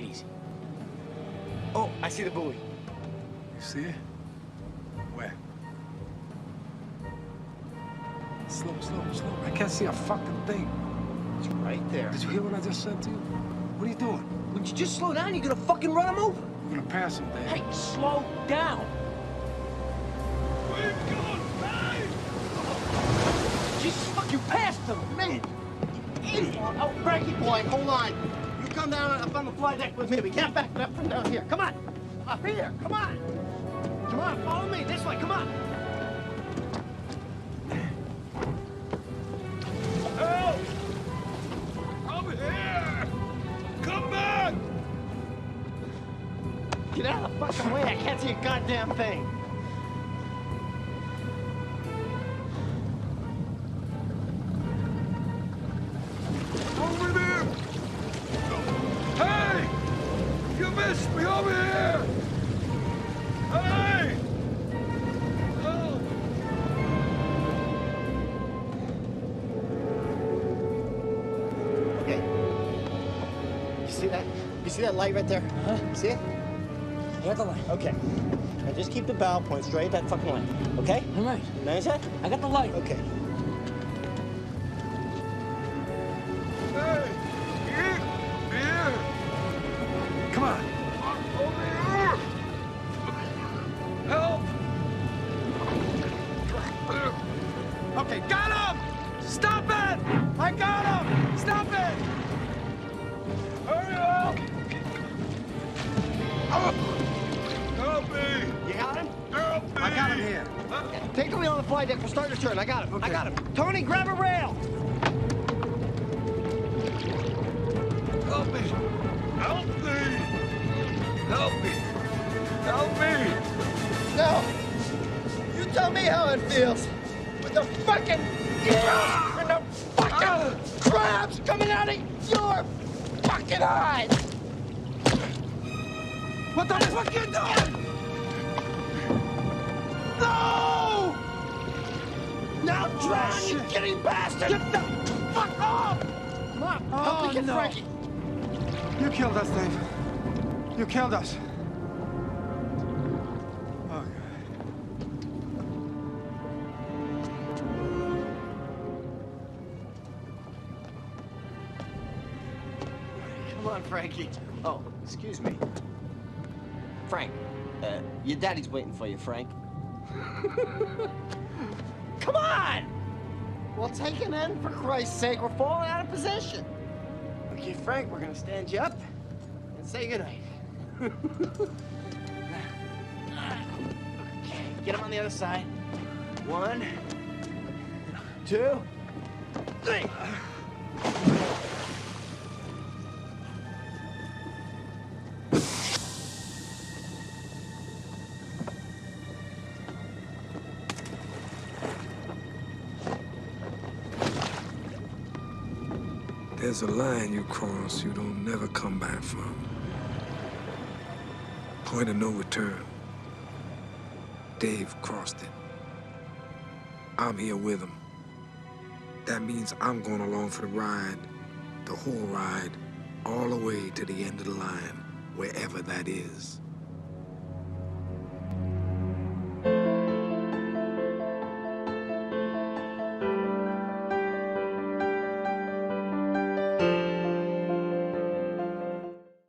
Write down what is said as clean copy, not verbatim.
it easy. Oh, I see the buoy. You see it? Where? Slow. I can't see a fucking thing. It's right there. Did you hear what I just said to you? What are you doing? Would you just slow down? You're gonna fucking run him over. We're gonna pass him, Dave. Hey, slow down. Where you going? Hey! Jesus, fuck, you passed him, man. Idiot. Oh, Frankie boy, hold on. You come down up on the fly deck with me. We can't back it up from down here. Come on. Up here. Come on. Come on, follow me. This way. Come on. Help! I'm here! Come back! Get out of the fucking way. I can't see a goddamn thing. Over there! Hey! You missed me over here! Hey! Oh. Okay. You see that? You see that light right there? Huh? See it? I got the light. Okay. Now just keep the bow point straight at that fucking light. Okay? All right. You manage that? I got the light. Okay. Hey! Here! Come on. Over here! Help! Okay, got him! Stop it! I got him! Stop it! Hurry up! Help me! You got him? Help me! I got him here. Take the wheel on the fly deck. We'll start your turn. I got him. Okay. I got him. Tony, grab a rail. Help me! Help me! Help me! Help me! No. You tell me how it feels. With the fucking eels and the fucking crabs coming out of your fucking eyes. What the fuck you doing? No! Now drown, you kidding bastard! Get the fuck off! Come on, Oh, help me get no. Frankie. You killed us, Dave. You killed us. Oh, God. Come on, Frankie. Oh, excuse me. Frank, your daddy's waiting for you, Frank. Come on! Well, take an end, for Christ's sake. We're falling out of position. Okay, Frank, we're gonna stand you up and say goodnight. Okay, get him on the other side. 1, 2, 3. There's a line you cross you don't never come back from. Point of no return. Dave crossed it. I'm here with him. That means I'm going along for the ride, the whole ride, all the way to the end of the line, wherever that is.